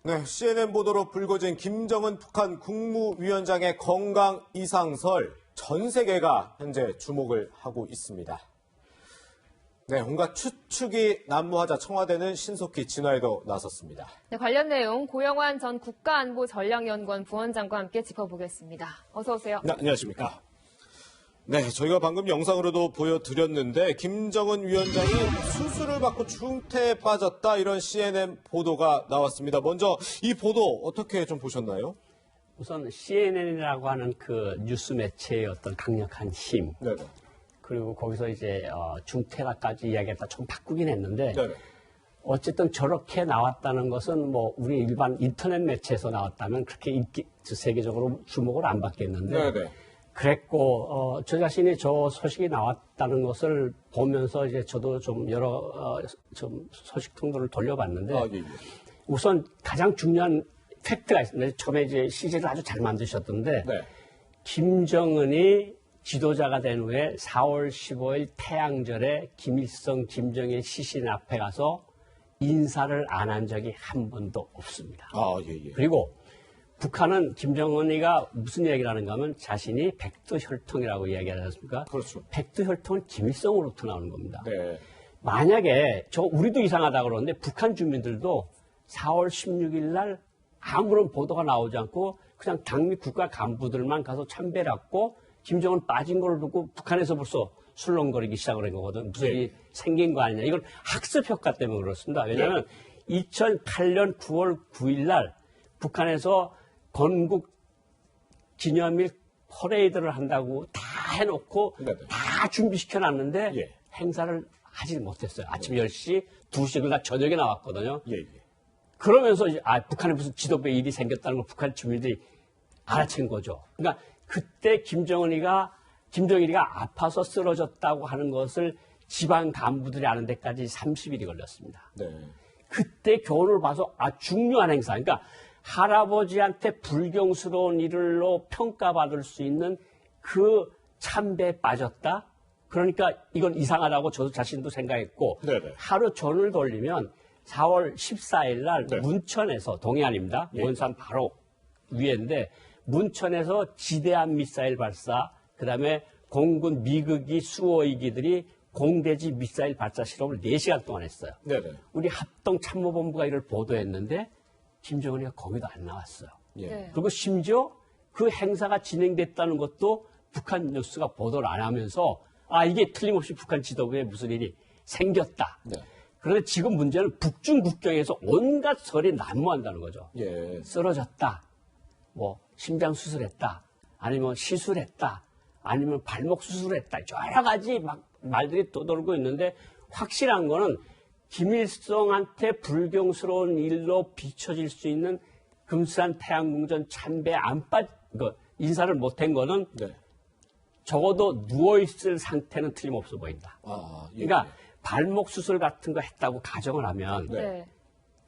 네, CNN 보도로 불거진 김정은 북한 국무위원장의 건강 이상설, 전 세계가 현재 주목을 하고 있습니다. 네, 온갖 추측이 난무하자 청와대는 신속히 진화에도 나섰습니다. 네, 관련 내용 고영환 전 국가안보전략연구원 부원장과 함께 짚어보겠습니다. 어서 오세요. 네, 안녕하십니까. 네, 저희가 방금 영상으로도 보여드렸는데 김정은 위원장이 수술을 받고 중태에 빠졌다, 이런 CNN 보도가 나왔습니다. 먼저 이 보도 어떻게 좀 보셨나요? 우선 CNN이라고 하는 그 뉴스 매체의 어떤 강력한 힘, 네네. 그리고 거기서 이제 중태라까지 이야기했다 좀 바꾸긴 했는데, 네네. 어쨌든 저렇게 나왔다는 것은 뭐 우리 일반 인터넷 매체에서 나왔다면 그렇게 세계적으로 주목을 안 받겠는데, 네네. 그랬고 저 자신이 저 소식이 나왔다는 것을 보면서 이제 저도 좀 여러 좀 소식통들을 돌려봤는데, 예. 우선 가장 중요한 팩트가 있습니다. 처음에 이제 CG를 아주 잘 만드셨던데, 네. 김정은이 지도자가 된 후에 4월 15일 태양절에 김일성, 김정일 시신 앞에 가서 인사를 안 한 적이 한 번도 없습니다. 예. 그리고 북한은 김정은이가 무슨 얘기를 하는가 하면 자신이 백두혈통이라고 이야기하지 않습니까? 그렇죠. 백두혈통은 김일성으로부터 나오는 겁니다. 네. 만약에 우리도 이상하다고 그러는데 북한 주민들도 4월 16일 날 아무런 보도가 나오지 않고 그냥 당미 국가 간부들만 가서 참배를 하고 김정은 빠진 걸 두고 북한에서 벌써 술렁거리기 시작을 한 거거든. 무슨 일이 생긴 거 아니냐. 이건 학습 효과 때문에 그렇습니다. 왜냐하면 2008년 9월 9일 날 북한에서 건국 기념일 퍼레이드를 한다고 다 해놓고 다 준비시켜 놨는데 행사를 하지 못했어요. 아침 10시, 2시, 그러다 저녁에 나왔거든요. 그러면서 이제 북한에 무슨 지도부에 일이 생겼다는 걸 북한 주민들이 알아챈 거죠. 그러니까 그때 김정일이가 아파서 쓰러졌다고 하는 것을 지방 간부들이 아는 데까지 30일이 걸렸습니다. 네. 그때 교훈을 봐서 중요한 행사. 그러니까 할아버지한테 불경스러운 일로 평가받을 수 있는 그 참배에 빠졌다. 그러니까 이건 이상하다고 저도 자신도 생각했고, 네네. 하루 전을 돌리면 4월 14일 날 문천에서, 동해안입니다. 원산 바로 위에인데, 문천에서 지대함 미사일 발사, 그다음에 공군 미극이 수호이기들이 공대지 미사일 발사 실험을 4시간 동안 했어요. 네네. 우리 합동참모본부가 이를 보도했는데 김정은이가 거기도 안 나왔어요. 네. 그리고 심지어 그 행사가 진행됐다는 것도 북한 뉴스가 보도를 안 하면서 이게 틀림없이 북한 지도부에 무슨 일이 생겼다. 네. 그런데 지금 문제는 북중 국경에서 온갖 설이 난무한다는 거죠. 쓰러졌다. 뭐 심장 수술했다. 아니면 시술했다. 아니면 발목 수술했다. 여러 가지 막 말들이 떠돌고 있는데, 확실한 거는 김일성한테 불경스러운 일로 비춰질 수 있는 금수산 태양궁전 참배에 인사를 못한 거는 적어도 누워있을 상태는 틀림없어 보인다. 그러니까 발목 수술 같은 거 했다고 가정을 하면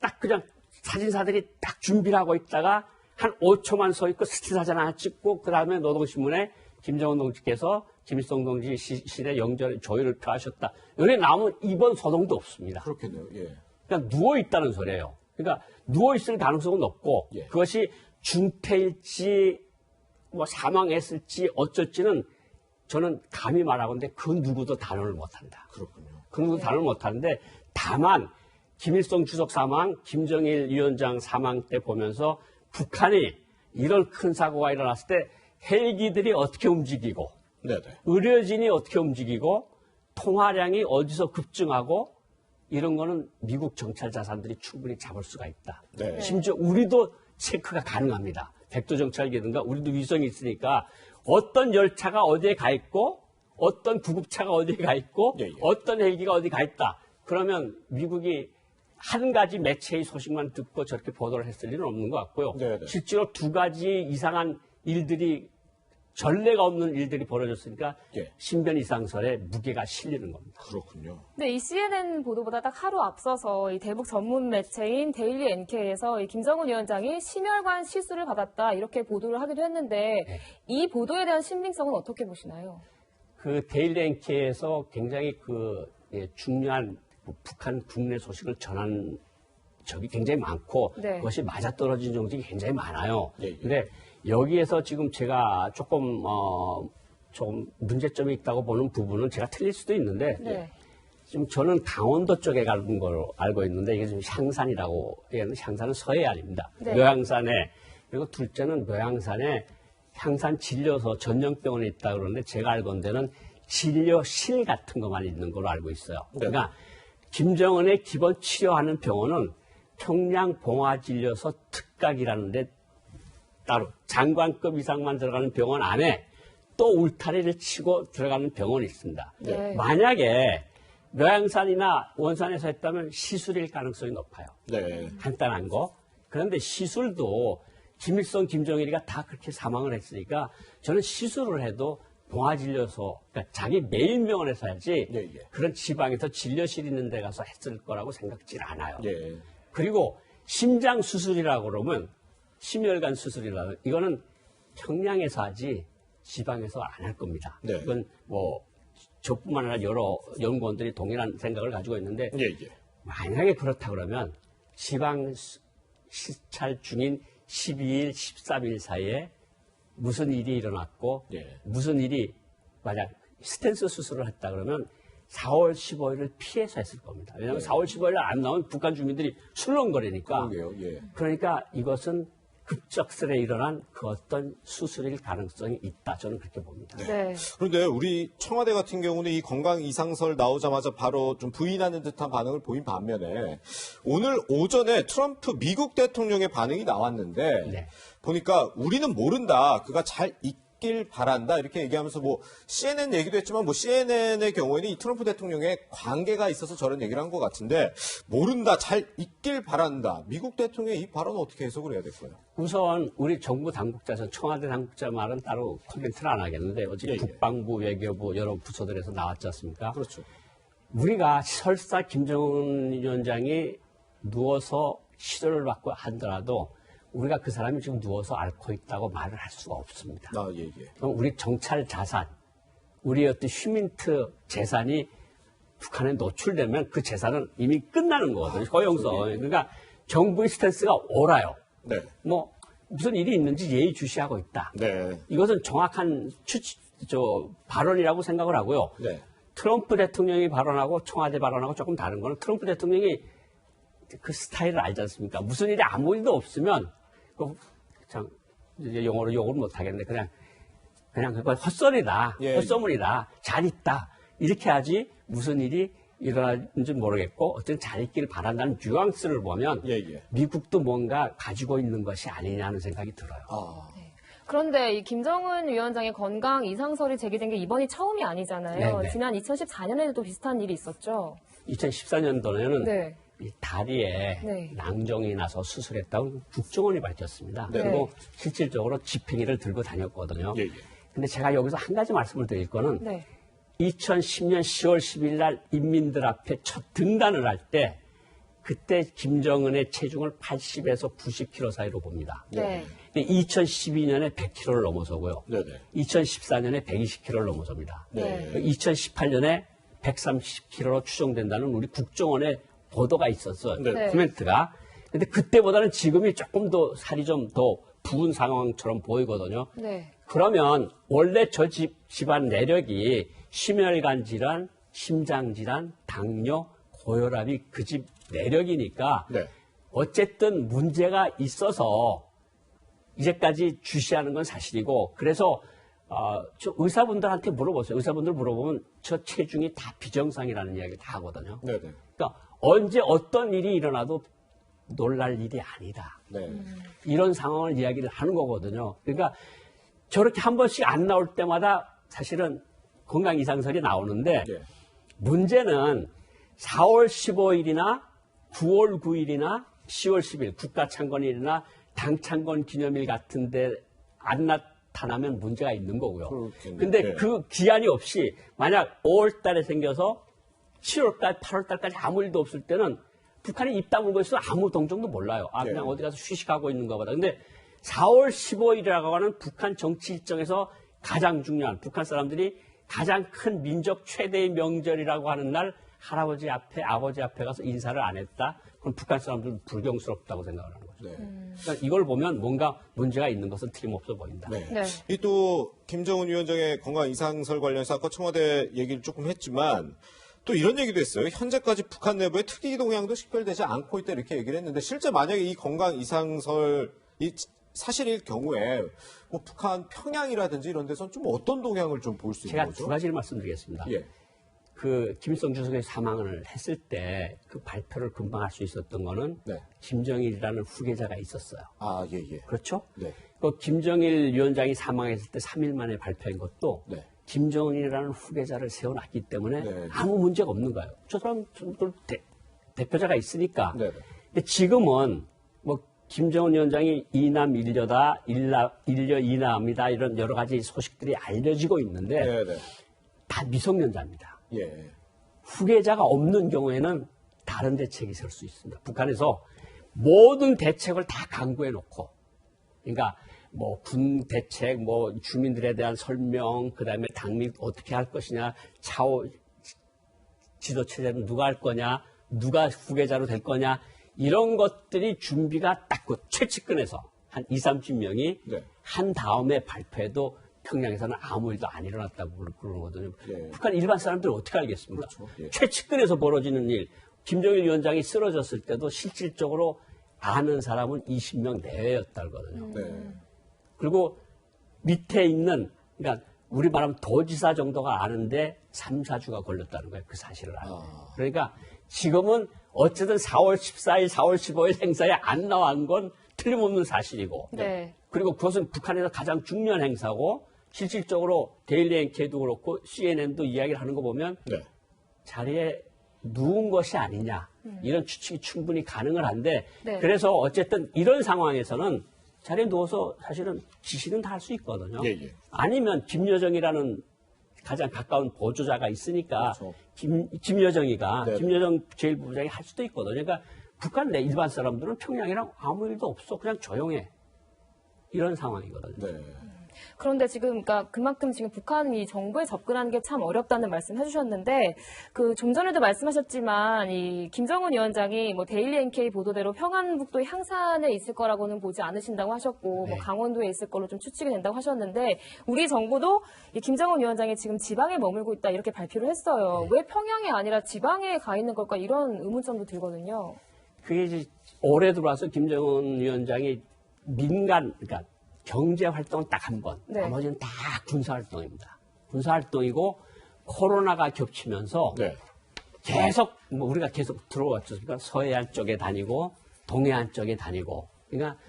딱 그냥 사진사들이 딱 준비를 하고 있다가 한 5초만 서 있고 스틸 사진 하나 찍고, 그 다음에 노동신문에 김정은 동지께서 김일성 동지 시신의 영전 조의를 표하셨다. 여기 나오면 이번 소동도 없습니다. 그렇겠네요. 그러니까 누워있다는 소리예요. 그러니까 누워있을 가능성은 높고, 그것이 중태일지 뭐 사망했을지 어쩔지는 저는 감히 말하건대 그 누구도 단언을 못한다. 그렇군요. 그 누구도 단언을 못하는데, 다만 김일성 주석 사망, 김정일 위원장 사망 때 보면서 북한이 이런 큰 사고가 일어났을 때 헬기들이 어떻게 움직이고, 의료진이 어떻게 움직이고, 통화량이 어디서 급증하고, 이런 거는 미국 정찰 자산들이 충분히 잡을 수가 있다. 심지어 우리도 체크가 가능합니다. 백두정찰기든가 우리도 위성이 있으니까 어떤 열차가 어디에 가 있고, 어떤 구급차가 어디에 가 있고, 어떤 헬기가 어디 가 있다. 그러면 미국이 한 가지 매체의 소식만 듣고 저렇게 보도를 했을 일은 없는 것 같고요. 실제로 2가지 이상한 일들이, 전례가 없는 일들이 벌어졌으니까 신변 이상설에 무게가 실리는 겁니다. 그렇군요. 네, 이 CNN 보도보다 딱 하루 앞서서 이 대북 전문 매체인 데일리 NK에서 이 김정은 위원장이 심혈관 시술을 받았다, 이렇게 보도를 하기도 했는데, 이 보도에 대한 신빙성은 어떻게 보시나요? 그 데일리 NK에서 굉장히 중요한 북한 국내 소식을 적이 굉장히 많고 네. 그것이 맞아떨어진 정책이 굉장히 많아요. 예, 예. 근데 여기에서 지금 제가 조금 좀 문제점이 있다고 보는 부분은 제가 틀릴 수도 있는데 네. 지금 저는 강원도 쪽에 가는 걸로 알고 있는데 이게 지금 향산이라고 얘기하는 향산은 서해안입니다. 네. 묘향산에 그리고 둘째는 묘향산에 향산 진료소 전용병원이 있다 그러는데 제가 알건 데는 진료실 같은 것만 있는 걸로 알고 있어요. 그러니까 김정은의 기본 치료하는 병원은 평양봉화진료소 특각이라는데 따로 장관급 이상만 들어가는 병원 안에 또 울타리를 치고 들어가는 병원이 있습니다. 네. 만약에 묘향산이나 원산에서 했다면 시술일 가능성이 높아요. 네. 간단한 거. 그런데 시술도 김일성, 김정일이가 다 그렇게 사망을 했으니까 저는 시술을 해도 봉화진료소, 그러니까 자기 메인 병원에서 해야지 예, 예. 그런 지방에서 진료실 있는 데 가서 했을 거라고 생각지 않아요. 예. 그리고 심장 수술이라고 그러면 심혈관 수술이라고 이거는 평양에서 하지 지방에서 안 할 겁니다. 네. 이건 뭐 저뿐만 아니라 여러 연구원들이 동일한 생각을 가지고 있는데 예, 예. 만약에 그렇다 그러면 지방 시찰 중인 12일, 13일 사이에 무슨 일이 일어났고 예. 무슨 일이 만약 스텐스 수술을 했다 그러면 4월 15일을 피해서 했을 겁니다. 왜냐하면 4월 15일 안 나오면 북한 주민들이 술렁거리니까. 그러게요. 예. 그러니까 이것은 급작스레 일어난 그 어떤 수술일 가능성이 있다. 저는 그렇게 봅니다. 네. 그런데 우리 청와대 같은 경우는 이 건강 이상설 나오자마자 바로 좀 부인하는 듯한 반응을 보인 반면에 오늘 오전에 트럼프 미국 대통령의 반응이 나왔는데 네. 보니까 우리는 모른다. 그가 잘 있길 바란다. 이렇게 얘기하면서 뭐 CNN 얘기도 했지만 뭐 CNN의 경우에는 이 트럼프 대통령의 관계가 있어서 저런 얘기를 한 것 같은데 모른다. 잘 있길 바란다. 미국 대통령의 이 발언은 어떻게 해석을 해야 될까요? 우선 우리 정부 당국자에서 청와대 당국자 말은 따로 코멘트를 안 하겠는데 어제 예, 예. 국방부, 외교부 여러 부서들에서 나왔지 않습니까? 그렇죠. 우리가 설사 김정은 위원장이 누워서 치료를 받고 하더라도 우리가 그 사람이 지금 누워서 앓고 있다고 말을 할 수가 없습니다. 아, 예, 예. 그럼 우리 정찰 자산, 우리의 어떤 휴민트 재산이 북한에 노출되면 그 재산은 이미 끝나는 거거든요. 허용성. 그러니까 정부의 스탠스가 옳아요. 네. 뭐 무슨 일이 있는지 예의주시하고 있다. 네. 이것은 정확한 발언이라고 생각을 하고요. 네. 트럼프 대통령이 발언하고 청와대 발언하고 조금 다른 거는 트럼프 대통령이 그 스타일을 알지 않습니까? 무슨 일이 아무 일도 없으면 참 이제 영어로 욕을 못 하겠네. 그냥 그거 헛소리다. 예. 헛소문이다. 잘 있다. 이렇게 하지 무슨 일이 일어나는지 모르겠고 어떤 잘 있기를 바란다는 뉘앙스를 보면 예, 예. 미국도 뭔가 가지고 있는 것이 아니냐는 생각이 들어요. 아. 그런데 이 김정은 위원장의 건강 이상설이 제기된 게 이번이 처음이 아니잖아요. 네네. 지난 2014년에도 비슷한 일이 있었죠. 2014년도에는 네. 이 다리에 네. 낭종이 나서 수술했다고 국정원이 밝혔습니다. 네. 그리고 실질적으로 지팡이를 들고 다녔거든요. 예, 예. 근데 제가 여기서 한 가지 말씀을 드릴 거는 네. 2010년 10월 10일 날 인민들 앞에 첫 등단을 할 때 그때 김정은의 체중을 80에서 90kg 사이로 봅니다. 네. 근데 2012년에 100kg를 넘어서고요. 네네. 2014년에 120kg를 넘어섭니다. 네. 2018년에 130kg로 추정된다는 우리 국정원의 보도가 있었어요. 네. 코멘트가. 근데 그때보다는 지금이 조금 더 살이 좀 더 부은 상황처럼 보이거든요. 네. 그러면 원래 저 집안 내력이 심혈관 질환, 심장 질환, 당뇨, 고혈압이 그 집 내력이니까 네. 어쨌든 문제가 있어서 이제까지 주시하는 건 사실이고 그래서 저 의사분들한테 물어보세요. 의사분들 물어보면 저 체중이 다 비정상이라는 이야기를 다 하거든요. 네네. 그러니까 언제 어떤 일이 일어나도 놀랄 일이 아니다. 네. 이런 상황을 이야기를 하는 거거든요. 그러니까 저렇게 한 번씩 안 나올 때마다 사실은 건강 이상설이 나오는데 예. 문제는 4월 15일이나 9월 9일이나 10월 10일 국가창건일이나 당창건 기념일 같은데 안 나타나면 문제가 있는 거고요. 그렇겠네. 근데 네. 그 기한이 없이 만약 5월 달에 생겨서 7월 달, 8월 달까지 아무 일도 없을 때는 북한이 입 다물고 있어도 아무 동정도 몰라요. 그냥 네. 어디 가서 휴식하고 있는가 보다. 근데 4월 15일이라고 하는 북한 정치 일정에서 가장 중요한 북한 사람들이 가장 큰 민족 최대의 명절이라고 하는 날 할아버지 앞에 아버지 앞에 가서 인사를 안 했다. 그럼 북한 사람들은 불경스럽다고 생각을 하는 거죠. 네. 그러니까 이걸 보면 뭔가 문제가 있는 것은 틀림없어 보인다. 네. 네. 이 또 김정은 위원장의 건강 이상설 관련해서 아까 청와대 얘기를 조금 했지만 또 이런 얘기도 했어요. 현재까지 북한 내부의 특이 동향도 식별되지 않고 있다 이렇게 얘기를 했는데 실제 만약에 이 건강 이상설이 사실일 경우에 뭐 북한 평양이라든지 이런 데서는 좀 어떤 동향을 좀 볼 수 있는 제가 거죠? 두 가지를 말씀드리겠습니다. 예. 그 김일성 주석의 사망을 했을 때 그 발표를 금방 할 수 있었던 거는 네. 김정일이라는 후계자가 있었어요. 아, 예, 예. 그렇죠? 네. 그 김정일 위원장이 사망했을 때 3일 만에 발표한 것도 네. 김정은이라는 후계자를 세워놨기 때문에 네. 아무 문제가 없는 거예요. 저 사람들 대표자가 있으니까. 네. 근데 지금은 뭐 김정은 위원장이 이남 일녀다, 일녀 이남이다 이런 여러 가지 소식들이 알려지고 있는데 네, 네. 다 미성년자입니다. 예. 후계자가 없는 경우에는 다른 대책이 설 수 있습니다. 북한에서 모든 대책을 다 강구해 놓고, 그러니까 뭐 군 대책, 뭐 주민들에 대한 설명, 그다음에 당립 어떻게 할 것이냐, 차후 지도 체제는 누가 할 거냐, 누가 후계자로 될 거냐, 이런 것들이 준비가 딱 그 최측근에서 한 30명이 네. 한 다음에 발표해도 평양에서는 아무 일도 안 일어났다고 그러거든요. 예. 북한 일반 사람들은 어떻게 알겠습니까? 그렇죠. 예. 최측근에서 벌어지는 일, 김정일 위원장이 쓰러졌을 때도 실질적으로 아는 사람은 20명 내외였다거든요. 네. 그리고 밑에 있는, 그러니까 우리 말하면 도지사 정도가 아는데 3, 4주가 걸렸다는 거예요. 그 사실을 아는데. 그러니까 지금은 어쨌든 4월 14일, 4월 15일 행사에 안 나온 건 틀림없는 사실이고. 네. 그리고 그것은 북한에서 가장 중요한 행사고 실질적으로 데일리 NK도 그렇고 CNN도 이야기를 하는 거 보면 네. 자리에 누운 것이 아니냐 이런 추측이 충분히 가능을 한데 네. 그래서 어쨌든 이런 상황에서는 자리에 누워서 사실은 지시는 다 할 수 있거든요. 예, 예. 아니면 김여정이라는 가장 가까운 보조자가 있으니까 그렇죠. 김여정이가 네. 김여정 제1부부장이 할 수도 있거든요. 그러니까 북한 내 일반 사람들은 평양이랑 아무 일도 없어 그냥 조용해 이런 상황이거든요. 네. 그런데 지금, 그러니까 그만큼 지금 북한이 정부에 접근하는 게 참 어렵다는 말씀 해주셨는데, 그 좀 전에도 말씀하셨지만, 이 김정은 위원장이 뭐 데일리 NK 보도대로 평안북도 향산에 있을 거라고는 보지 않으신다고 하셨고, 네. 뭐 강원도에 있을 걸로 좀 추측이 된다고 하셨는데, 우리 정부도 이 김정은 위원장이 지금 지방에 머물고 있다 이렇게 발표를 했어요. 왜 평양이 아니라 지방에 가 있는 걸까 이런 의문점도 들거든요. 그게 이제 올해 들어와서 김정은 위원장이 민간, 그러니까 경제 활동은 딱 한 번, 네. 나머지는 다 군사 활동입니다. 군사 활동이고 코로나가 겹치면서 네. 계속 뭐 우리가 계속 들어왔죠. 그러니까 서해안 쪽에 다니고 동해안 쪽에 다니고, 그러니까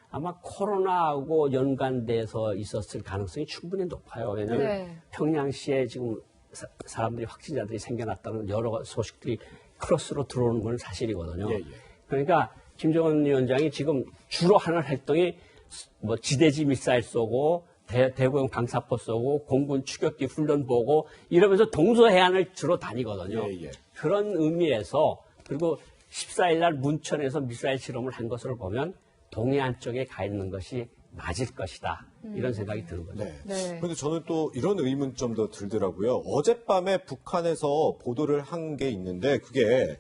아마 코로나하고 연관돼서 있었을 가능성이 충분히 높아요. 왜냐하면 네. 평양시에 지금 사람들이 확진자들이 생겨났다는 여러 소식들이 크로스로 들어오는 건 사실이거든요. 예, 예. 그러니까 김정은 위원장이 지금 주로 하는 활동이 뭐 지대지 미사일 쏘고 대구형 방사포 쏘고 공군 추격기 훈련 보고 이러면서 동서해안을 주로 다니거든요. 예, 예. 그런 의미에서 그리고 14일 날 문천에서 미사일 실험을 한 것으로 보면 동해안 쪽에 가 있는 것이 맞을 것이다. 이런 생각이 드는 거죠. 네. 네. 그런데 저는 또 이런 의문점도 들더라고요. 어젯밤에 북한에서 보도를 한 게 있는데 그게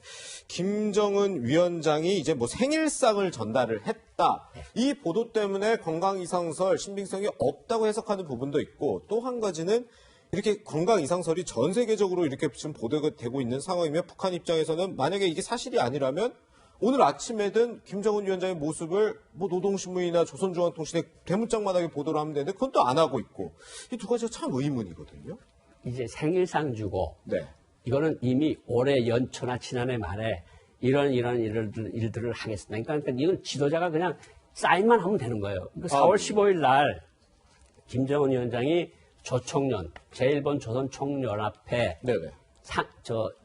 김정은 위원장이 이제 뭐 생일상을 전달을 했다. 이 보도 때문에 건강 이상설 신빙성이 없다고 해석하는 부분도 있고 또 한 가지는 이렇게 건강 이상설이 전 세계적으로 이렇게 지금 보도가 되고 있는 상황이면 북한 입장에서는 만약에 이게 사실이 아니라면 오늘 아침에든 김정은 위원장의 모습을 뭐 노동신문이나 조선중앙통신에 대문짝만하게 보도를 하면 되는데 그건 또 안 하고 있고 이 두 가지가 참 의문이거든요. 이제 생일상 주고 네. 이거는 이미 올해 연초나 지난해 말에 이런 일들을 하겠습니다. 그러니까 이건 지도자가 그냥 사인만 하면 되는 거예요. 그러니까 4월 15일 날 김정은 위원장이 조총련, 제1번 조선총연합회 네네.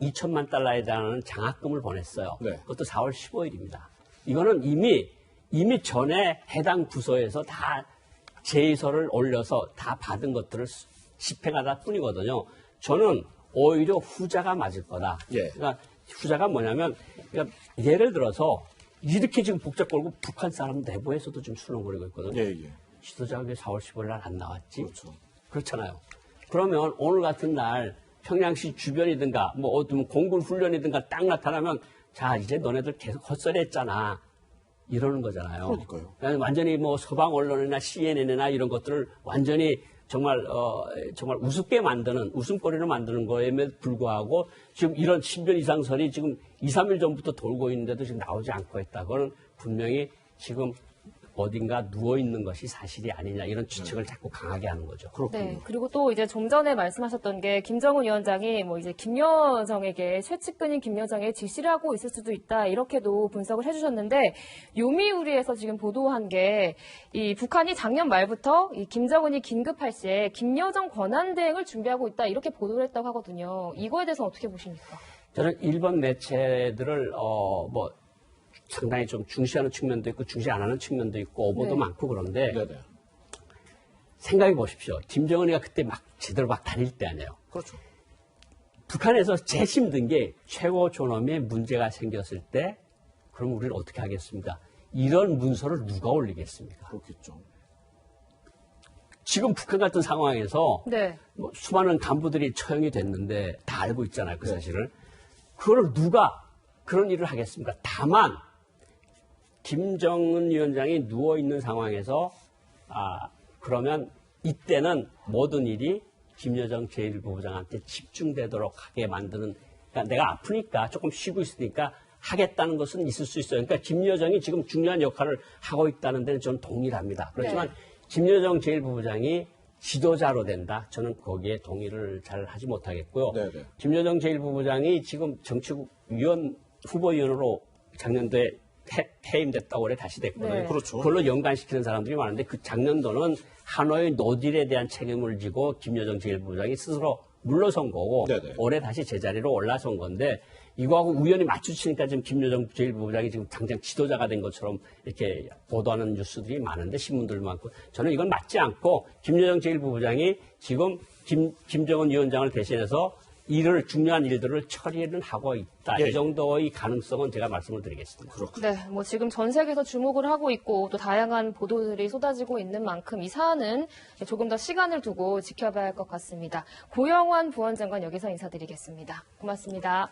2천만 달러에 달하는 장학금을 보냈어요. 네. 그것도 4월 15일입니다. 이거는 이미 전에 해당 부서에서 다 제의서를 올려서 다 받은 것들을 집행하다 뿐이거든요. 저는 오히려 후자가 맞을 거다. 예. 그러니까 후자가 뭐냐면, 그러니까 예를 들어서 이렇게 지금 복잡 걸고 북한 사람 내부에서도 지금 수렁거리고 있거든요. 예, 예. 지도자가 왜 4월 15일 날 안 나왔지? 그렇죠. 그렇잖아요. 그러면 오늘 같은 날 평양시 주변이든가 뭐 어떤 공군 훈련이든가 딱 나타나면 자, 이제 너네들 계속 헛소리했잖아. 이러는 거잖아요. 그러니까요. 완전히 뭐 서방 언론이나 CNN이나 이런 것들을 완전히 정말 우습게 만드는, 웃음거리로 만드는 거에도 불구하고 지금 이런 신변 이상설이 지금 2, 3일 전부터 돌고 있는데도 지금 나오지 않고 있다. 그건 분명히 지금 어딘가 누워있는 것이 사실이 아니냐 이런 추측을 자꾸 강하게 하는 거죠. 네. 그리고 또 이제 좀 전에 말씀하셨던 게 김정은 위원장이 뭐 이제 김여정에게 최측근인 김여정에 지시를 하고 있을 수도 있다 이렇게도 분석을 해주셨는데 요미우리에서 지금 보도한 게 이 북한이 작년 말부터 이 김정은이 긴급할 시에 김여정 권한 대행을 준비하고 있다 이렇게 보도를 했다고 하거든요. 이거에 대해서 어떻게 보십니까? 저는 일본 매체들을 상당히 좀 중시하는 측면도 있고 중시 안 하는 측면도 있고 오보도 네. 많고 그런데 네네. 생각해 보십시오. 김정은이가 그때 막 제대로 막 다닐 때 아니에요. 그렇죠. 북한에서 제일 힘든 게 최고 존엄에 문제가 생겼을 때 그럼 우리는 어떻게 하겠습니까? 이런 문서를 누가 올리겠습니까? 그렇겠죠. 지금 북한 같은 상황에서 네. 뭐 수많은 간부들이 처형이 됐는데 다 알고 있잖아요. 그 사실을. 그걸 누가 그런 일을 하겠습니까? 다만 김정은 위원장이 누워있는 상황에서 그러면 이때는 모든 일이 김여정 제1부부장한테 집중되도록 하게 만드는 그러니까 내가 아프니까 조금 쉬고 있으니까 하겠다는 것은 있을 수 있어요. 그러니까 김여정이 지금 중요한 역할을 하고 있다는 데는 저는 동의를 합니다. 그렇지만 김여정 제1부부장이 지도자로 된다? 저는 거기에 동의를 잘 하지 못하겠고요. 네네. 김여정 제1부부장이 지금 정치위원 후보위원으로 작년도에 해임됐다고 올해 다시 됐거든요. 네. 그렇죠. 그걸로 연관시키는 사람들이 많은데 그 작년도는 하노이 노딜에 대한 책임을 지고 김여정 제1부부장이 스스로 물러선 거고 네네. 올해 다시 제자리로 올라선 건데 이거하고 우연히 마주치니까 지금 김여정 제1부부장이 지금 당장 지도자가 된 것처럼 이렇게 보도하는 뉴스들이 많은데 신문들 많고 저는 이건 맞지 않고 김여정 제1부부장이 지금 김정은 위원장을 대신해서 중요한 일들을 처리는 하고 있다. 예. 이 정도의 가능성은 제가 말씀을 드리겠습니다. 네, 뭐 지금 전 세계에서 주목을 하고 있고 또 다양한 보도들이 쏟아지고 있는 만큼 이 사안은 조금 더 시간을 두고 지켜봐야 할 것 같습니다. 고영환 부원장관 여기서 인사드리겠습니다. 고맙습니다.